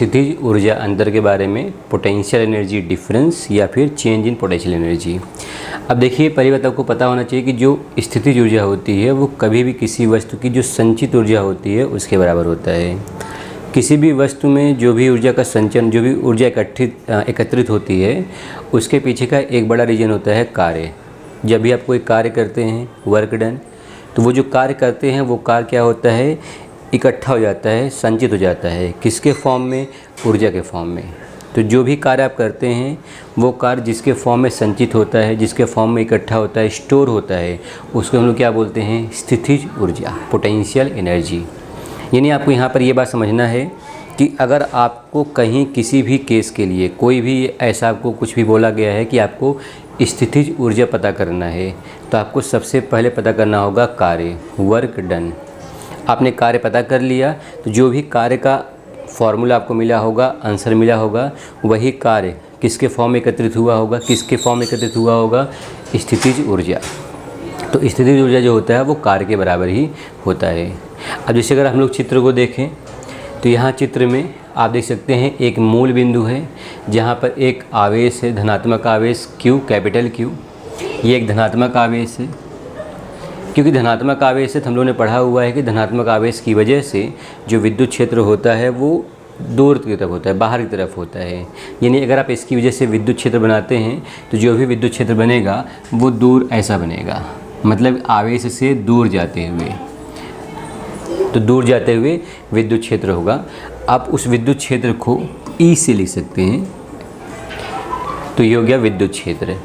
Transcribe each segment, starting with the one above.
स्थितिज ऊर्जा अंतर के बारे में, पोटेंशियल एनर्जी डिफरेंस या फिर चेंज इन पोटेंशियल एनर्जी। अब देखिए, पहली बात आपको पता होना चाहिए कि जो स्थितिज ऊर्जा होती है वो कभी भी किसी वस्तु की जो संचित ऊर्जा होती है उसके बराबर होता है। किसी भी वस्तु में जो भी ऊर्जा का संचरण, जो भी ऊर्जा एकत्रित होती है, उसके पीछे का एक बड़ा रीजन होता है कार्य। जब भी आप कोई कार्य करते हैं, वर्क डन, तो वो जो कार्य करते हैं वो कार्य क्या होता है, इकट्ठा हो जाता है, संचित हो जाता है। किसके फॉर्म में? ऊर्जा के फॉर्म में। तो जो भी कार्य आप करते हैं वो कार्य जिसके फॉर्म में संचित होता है, जिसके फॉर्म में इकट्ठा होता है, स्टोर होता है, उसको हम लोग क्या बोलते हैं? स्थितिज ऊर्जा, पोटेंशियल एनर्जी। यानी आपको यहाँ पर ये बात समझना है कि अगर आपको कहीं किसी भी केस के लिए कोई भी ऐसा आपको कुछ भी बोला गया है कि आपको स्थितिज ऊर्जा पता करना है, तो आपको सबसे पहले पता करना होगा कार्य, वर्क डन। आपने कार्य पता कर लिया तो जो भी कार्य का फॉर्मूला आपको मिला होगा, आंसर मिला होगा, वही कार्य किसके फॉर्म में एकत्रित हुआ होगा? किसके फॉर्म में एकत्रित हुआ होगा? स्थितिज ऊर्जा। तो स्थितिज ऊर्जा जो होता है वो कार्य के बराबर ही होता है। अब जैसे अगर हम लोग चित्र को देखें तो यहाँ चित्र में आप देख सकते हैं एक मूल बिंदु है जहाँ पर एक आवेश है, धनात्मक आवेश Q, कैपिटल Q। ये एक धनात्मक आवेश है। क्योंकि धनात्मक आवेश से हम लोगों ने पढ़ा हुआ है कि धनात्मक आवेश की वजह से जो विद्युत क्षेत्र होता है वो दूर की तरफ होता है, बाहर की तरफ होता है। यानी अगर आप इसकी वजह से विद्युत क्षेत्र बनाते हैं तो जो भी विद्युत क्षेत्र बनेगा वो दूर ऐसा बनेगा, मतलब आवेश से दूर जाते हुए, तो दूर जाते हुए विद्युत क्षेत्र होगा। आप उस विद्युत क्षेत्र को E से लिख सकते हैं, तो ये हो गया विद्युत क्षेत्र।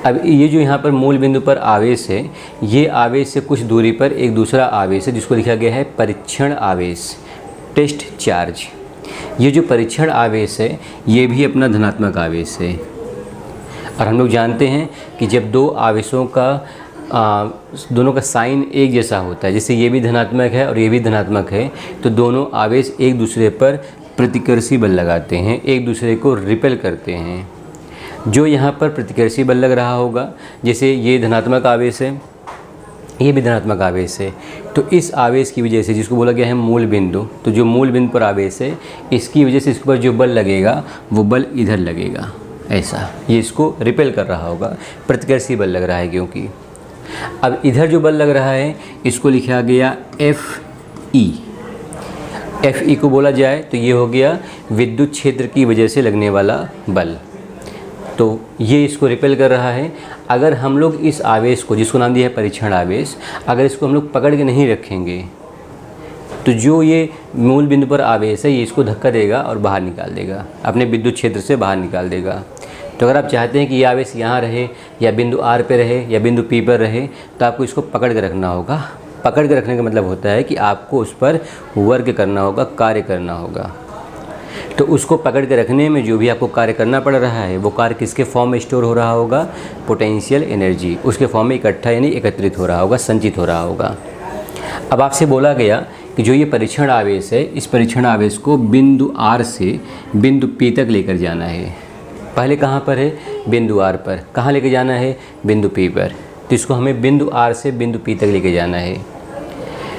अब ये जो यहाँ पर मूल बिंदु पर आवेश है, ये आवेश से कुछ दूरी पर एक दूसरा आवेश है जिसको लिखा गया है परीक्षण आवेश, टेस्ट चार्ज। ये जो परीक्षण आवेश है ये भी अपना धनात्मक आवेश है। और हम लोग जानते हैं कि जब दो आवेशों का दोनों का साइन एक जैसा होता है, जैसे ये भी धनात्मक है और ये भी धनात्मक है, तो दोनों आवेश एक दूसरे पर प्रतिकर्षी बल लगाते हैं, एक दूसरे को रिपेल करते हैं। जो यहाँ पर प्रतिकर्षी बल लग रहा होगा, जैसे ये धनात्मक आवेश है, ये भी धनात्मक आवेश है, तो इस आवेश की वजह से, जिसको बोला गया है मूल बिंदु, तो जो मूल बिंदु पर आवेश है इसकी वजह से इस पर जो बल लगेगा वो बल इधर लगेगा, ऐसा। ये इसको रिपेल कर रहा होगा, प्रतिकर्षी बल लग रहा है क्योंकि। अब इधर जो बल लग रहा है इसको लिखा गया Fe। Fe को बोला जाए तो ये हो गया विद्युत क्षेत्र की वजह से लगने वाला बल, तो ये इसको रिपेल कर रहा है। अगर हम लोग इस आवेश को, जिसको नाम दिया है परीक्षण आवेश, अगर इसको हम लोग पकड़ के नहीं रखेंगे तो जो ये मूल बिंदु पर आवेश है ये इसको धक्का देगा और बाहर निकाल देगा, अपने विद्युत क्षेत्र से बाहर निकाल देगा। तो अगर आप चाहते हैं कि ये आवेश यहाँ रहे या बिंदु R पे रहे या बिंदु P पर रहे, तो आपको इसको पकड़ के रखना होगा। पकड़ के रखने का मतलब होता है कि आपको उस पर वर्क करना होगा, कार्य करना होगा। तो उसको पकड़ के रखने में जो भी आपको कार्य करना पड़ रहा है वो कार्य किसके फॉर्म में स्टोर हो रहा होगा? पोटेंशियल एनर्जी, उसके फॉर्म में इकट्ठा यानी एकत्रित हो रहा होगा, संचित हो रहा होगा। अब आपसे बोला गया कि जो ये परीक्षण आवेश है, इस परीक्षण आवेश को बिंदु R से बिंदु P तक लेकर जाना है। पहले कहाँ पर है? बिंदु R पर। कहाँ लेके जाना है? बिंदु P पर। तो इसको हमें बिंदु R से बिंदु P तक लेके जाना है।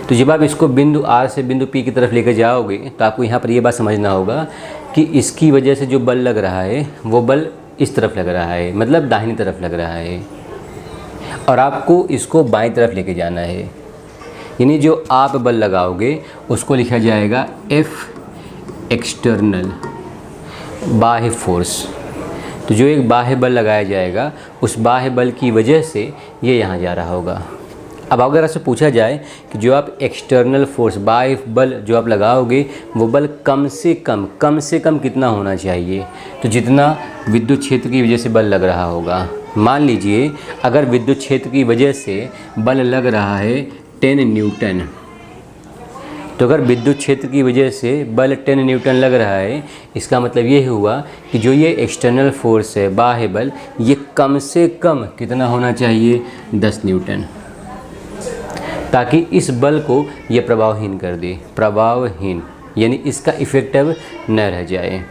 तो जब आप इसको बिंदु R से बिंदु P की तरफ लेकर जाओगे तो आपको यहाँ पर ये बात समझना होगा कि इसकी वजह से जो बल लग रहा है वो बल इस तरफ लग रहा है, मतलब दाहिनी तरफ लग रहा है, और आपको इसको बाईं तरफ लेके जाना है। यानी जो आप बल लगाओगे उसको लिखा जाएगा F एक्सटर्नल, बाह्य फोर्स। तो जो एक बाह्य बल लगाया जाएगा उस बाह्य बल की वजह से ये यहाँ जा रहा होगा। अब अगर आपसे पूछा जाए कि जो आप एक्सटर्नल फोर्स, बाह्य बल जो आप लगाओगे वो बल कम से कम कितना होना चाहिए? तो जितना विद्युत क्षेत्र की वजह से बल लग रहा होगा। मान लीजिए अगर विद्युत क्षेत्र की वजह से बल लग रहा है 10 न्यूटन, तो अगर विद्युत क्षेत्र की वजह से बल 10 न्यूटन लग रहा है, इसका मतलब ये हुआ कि जो ये एक्सटर्नल फोर्स है, बाह्य बल, ये कम से कम कितना होना चाहिए? 10 न्यूटन, ताकि इस बल को ये प्रभावहीन कर दे। प्रभावहीन यानी इसका इफेक्टिव न रह जाए।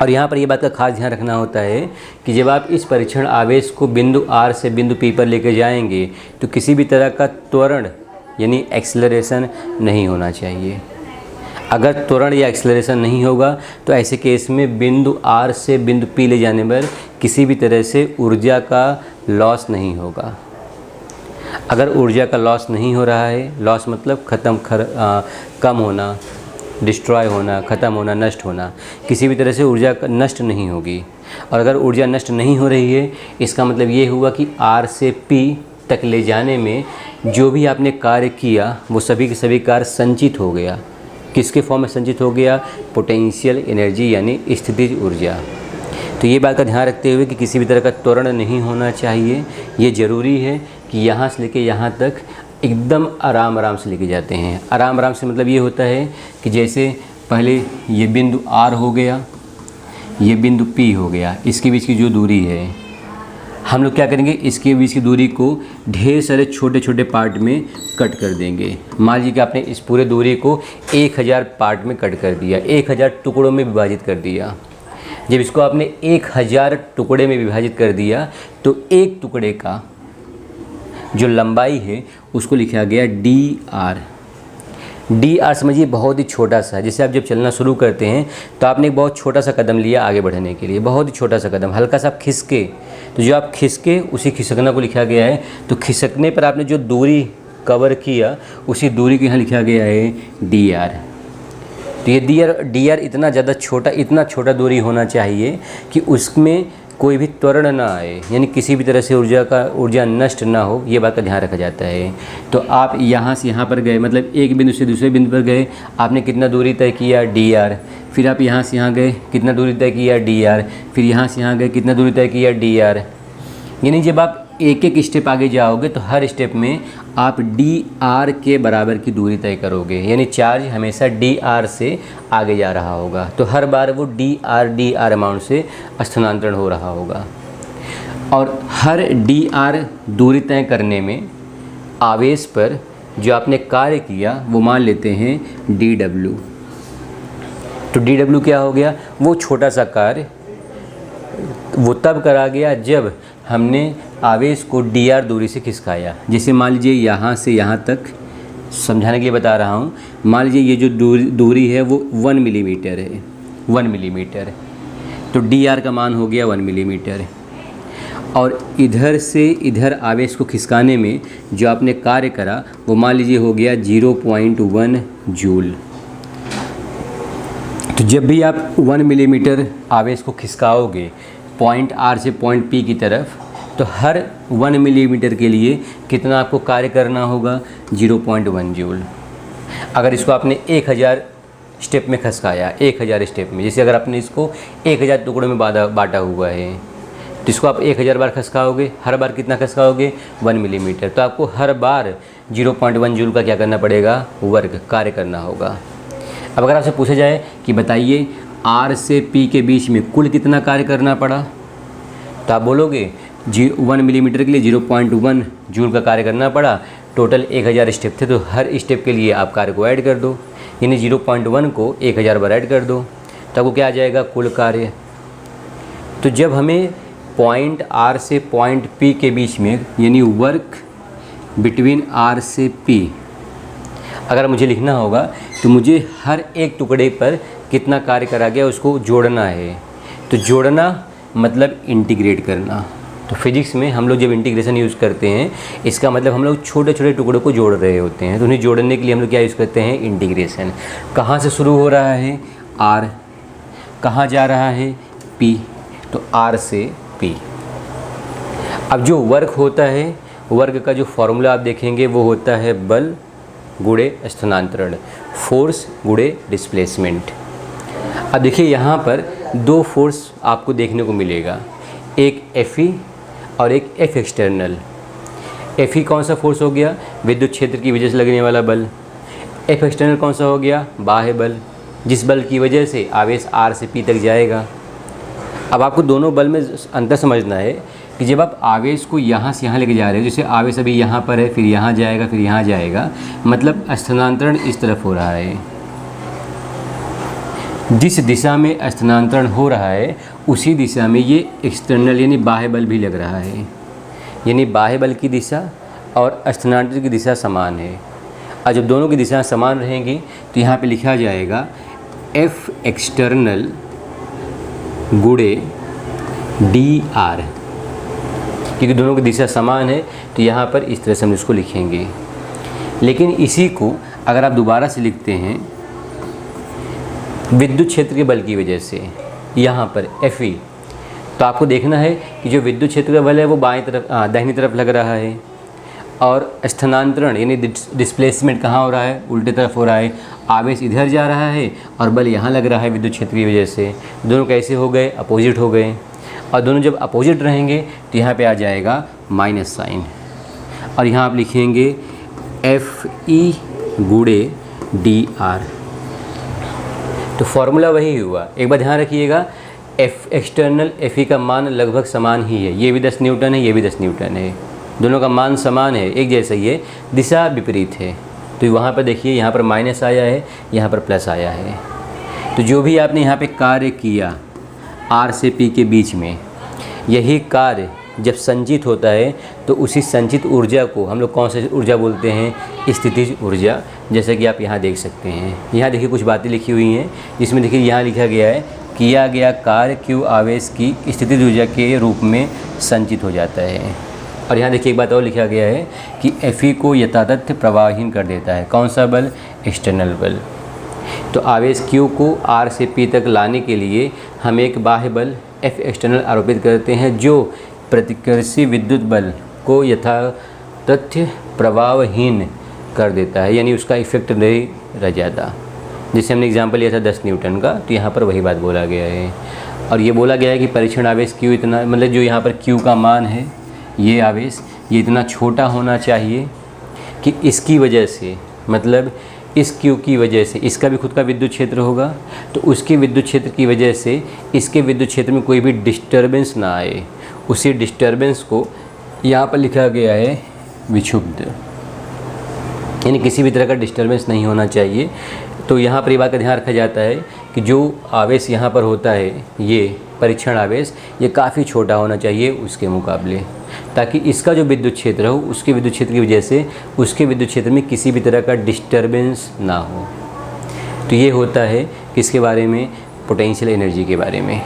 और यहाँ पर ये बात का खास ध्यान रखना होता है कि जब आप इस परीक्षण आवेश को बिंदु R से बिंदु P पर लेकर जाएंगे तो किसी भी तरह का त्वरण यानी एक्सेलरेशन नहीं होना चाहिए। अगर त्वरण या एक्सेलरेशन नहीं होगा तो ऐसे केस में बिंदु R से बिंदु P ले जाने पर किसी भी तरह से ऊर्जा का लॉस नहीं होगा। अगर ऊर्जा का लॉस नहीं हो रहा है, लॉस मतलब कम होना, डिस्ट्रॉय होना, ख़त्म होना, नष्ट होना, किसी भी तरह से ऊर्जा नष्ट नहीं होगी। और अगर ऊर्जा नष्ट नहीं हो रही है, इसका मतलब ये हुआ कि R से P तक ले जाने में जो भी आपने कार्य किया वो सभी के सभी कार्य संचित हो गया। किसके फॉर्म में संचित हो गया? पोटेंशियल एनर्जी यानी स्थितिज ऊर्जा। तो ये बात का ध्यान रखते हुए कि किसी भी तरह का त्वरण नहीं होना चाहिए। ये ज़रूरी है कि यहाँ से लेके यहाँ तक एकदम आराम आराम से लेके जाते हैं। आराम आराम से मतलब ये होता है कि जैसे पहले ये बिंदु R हो गया, ये बिंदु P हो गया, इसके बीच की जो दूरी है हम लोग क्या करेंगे, इसके बीच की दूरी को ढेर सारे छोटे छोटे पार्ट में कट कर देंगे। मान लीजिए कि आपने इस पूरे दूरी को 1000 पार्ट में कट कर दिया, 1000 टुकड़ों में विभाजित कर दिया। जब इसको आपने 1000 टुकड़े में विभाजित कर दिया तो एक टुकड़े का जो लंबाई है उसको लिखा गया dr। dr समझिए बहुत ही छोटा सा। जैसे आप जब चलना शुरू करते हैं तो आपने एक बहुत छोटा सा कदम लिया आगे बढ़ने के लिए, बहुत ही छोटा सा कदम, हल्का सा आप खिसके, तो जो आप खिसके उसी खिसकना को लिखा गया है। तो खिसकने पर आपने जो दूरी कवर किया उसी दूरी को यहाँ लिखा गया है dr। तो ये dr इतना छोटा दूरी होना चाहिए कि उसमें कोई भी त्वरण ना आए, यानी किसी भी तरह से ऊर्जा नष्ट ना हो। ये बात का ध्यान रखा जाता है। तो आप यहाँ से यहाँ पर गए, मतलब एक बिंदु से दूसरे बिंदु पर गए, आपने कितना दूरी तय किया dr। फिर आप यहाँ से यहाँ गए, कितना दूरी तय किया dr। फिर यहाँ से यहाँ गए, कितना दूरी तय किया dr। यानी जब आप एक एक स्टेप आगे जाओगे तो हर स्टेप में आप dr के बराबर की दूरी तय करोगे, यानी चार्ज हमेशा dr से आगे जा रहा होगा। तो हर बार वो dr अमाउंट से स्थानांतरण हो रहा होगा। और हर dr दूरी तय करने में आवेश पर जो आपने कार्य किया वो मान लेते हैं dw। तो dw क्या हो गया? वो छोटा सा कार्य वो तब करा गया जब हमने आवेश को dr दूरी से खिसकाया। जैसे मान लीजिए यहाँ से यहाँ तक, समझाने के लिए बता रहा हूँ, मान लीजिए ये जो दूरी है वो 1 मिलीमीटर है, 1 मिलीमीटर। तो dr का मान हो गया 1 मिलीमीटर। और इधर से इधर आवेश को खिसकाने में जो आपने कार्य करा वो मान लीजिए हो गया 0.1 जूल। तो जब भी आप 1 मिलीमीटर आवेश को खिसकाओगे पॉइंट R से पॉइंट P की तरफ, तो हर 1 मिलीमीटर के लिए कितना आपको कार्य करना होगा? 0.1 जूल। अगर इसको आपने 1000 स्टेप में खिसकाया, 1000 स्टेप में, जैसे अगर आपने इसको 1000 टुकड़ों में बांटा हुआ है तो इसको आप 1000 बार खिसकाओगे, हर बार कितना खिसकाओगे? 1 मिलीमीटर। तो आपको हर बार 0.1 जूल का क्या करना पड़ेगा? वर्ग कार्य करना होगा। अब अगर आपसे पूछा जाए कि बताइए R से P के बीच में कुल कितना कार्य करना पड़ा, तो आप बोलोगे 1 मिलीमीटर के लिए 0.1 जूल का कार्य करना पड़ा। टोटल 1000 स्टेप थे, तो हर स्टेप के लिए आप कार्य को ऐड कर दो, यानी 0.1 को 1000 बार ऐड कर दो, तो आपको क्या आ जाएगा? कुल कार्य। तो जब हमें पॉइंट R से पॉइंट P के बीच में, यानी वर्क बिटवीन R से P अगर मुझे लिखना होगा तो मुझे हर एक टुकड़े पर कितना कार्य करा गया उसको जोड़ना है। तो जोड़ना मतलब इंटीग्रेट करना। तो फिजिक्स में हम लोग जब इंटीग्रेशन यूज़ करते हैं, इसका मतलब हम लोग छोटे छोटे टुकड़ों को जोड़ रहे होते हैं। तो उन्हें जोड़ने के लिए हम लोग क्या यूज़ करते हैं? इंटीग्रेशन। कहाँ से शुरू हो रहा है? R। कहाँ जा रहा है? P। तो R से P। अब जो वर्क होता है, वर्क का जो फॉर्मूला आप देखेंगे वो होता है बल गुणे स्थानांतरण, फोर्स गुणे डिस्प्लेसमेंट। अब देखिए यहाँ पर दो फोर्स आपको देखने को मिलेगा, एक Fe और एक F एक्सटर्नल। Fe कौन सा फोर्स हो गया? विद्युत क्षेत्र की वजह से लगने वाला बल। F एक्सटर्नल कौन सा हो गया? बाह्य बल, जिस बल की वजह से आवेश R से P तक जाएगा। अब आपको दोनों बल में अंतर समझना है कि जब आप आवेश को यहाँ से यहाँ लेके जा रहे हो, जैसे आवेश अभी यहाँ पर है, फिर यहाँ जाएगा, फिर यहाँ जाएगा, मतलब स्थानांतरण इस तरफ हो रहा है। जिस दिशा में स्थानांतरण हो रहा है उसी दिशा में ये एक्सटर्नल यानी बाह्य बल भी लग रहा है, यानी बाह्य बल की दिशा और स्थानांतरण की दिशा समान है। और जब दोनों की दिशाएं समान रहेंगी तो यहाँ पे लिखा जाएगा F एक्सटर्नल गुणे DR, क्योंकि दोनों की दिशा समान है तो यहाँ पर इस तरह से हम इसको लिखेंगे। लेकिन इसी को अगर आप दोबारा से लिखते हैं विद्युत क्षेत्र के बल की वजह से यहाँ पर FE, तो आपको देखना है कि जो विद्युत क्षेत्र का बल है वो बाएं तरफ दाहिनी तरफ लग रहा है, और स्थानांतरण यानी डिस्प्लेसमेंट कहाँ हो रहा है, उल्टे तरफ हो रहा है। आवेश इधर जा रहा है और बल यहाँ लग रहा है विद्युत क्षेत्र की वजह से। दोनों कैसे हो गए, अपोजिट हो गए, और दोनों जब अपोजिट रहेंगे तो यहाँ पे आ जाएगा माइनस साइन, और यहाँ आप लिखेंगे FE गुणे DR। तो फॉर्मूला वही हुआ। एक बार ध्यान रखिएगा, F एक्सटर्नल FE का मान लगभग समान ही है, ये भी 10 न्यूटन है, ये भी 10 न्यूटन है, दोनों का मान समान है, एक जैसा ही है, दिशा विपरीत है। तो वहाँ पर देखिए, यहाँ पर माइनस आया है, यहाँ पर प्लस आया है। तो जो भी आपने यहाँ पे कार्य किया R से P के बीच में, यही कार्य जब संचित होता है तो उसी संचित ऊर्जा को हम लोग कौन सी ऊर्जा बोलते हैं, स्थितिज ऊर्जा। जैसे कि आप यहाँ देख सकते हैं, यहाँ देखिए कुछ बातें लिखी हुई हैं, जिसमें देखिए यहाँ लिखा गया है किया गया कार्य Q आवेश की स्थितिज ऊर्जा के रूप में संचित हो जाता है। और यहाँ देखिए एक बात और लिखा गया है कि FE को यथातथ प्रवाहहीन कर देता है। कौन सा बल, एक्सटर्नल बल। तो आवेश Q को R से P तक लाने के लिए हम एक बाह्य बल F एक्सटर्नल आरोपित करते हैं, जो प्रतिकर्षी विद्युत बल को यथातथ प्रवाहहीन कर देता है, यानी उसका इफेक्ट नहीं रह जाता। जैसे हमने एग्जाम्पल लिया था 10 न्यूटन का, तो यहाँ पर वही बात बोला गया है। और ये बोला गया है कि परीक्षण आवेश Q इतना, मतलब जो यहाँ पर Q का मान है, ये आवेश ये इतना छोटा होना चाहिए कि इसकी वजह से, मतलब इस Q की वजह से इसका भी खुद का विद्युत क्षेत्र होगा, तो उसके विद्युत क्षेत्र की वजह से इसके विद्युत क्षेत्र में कोई भी डिस्टर्बेंस ना आए। उसी डिस्टर्बेंस को यहाँ पर लिखा गया है विक्षुब्ध, यानी किसी भी तरह का डिस्टर्बेंस नहीं होना चाहिए। तो यहाँ पर ये बात का ध्यान रखा जाता है कि जो आवेश यहाँ पर होता है, ये परीक्षण आवेश, ये काफ़ी छोटा होना चाहिए उसके मुकाबले, ताकि इसका जो विद्युत क्षेत्र हो, उसके विद्युत क्षेत्र की वजह से उसके विद्युत क्षेत्र में किसी भी तरह का डिस्टर्बेंस ना हो। तो ये होता है किसके बारे में, पोटेंशियल एनर्जी के बारे में।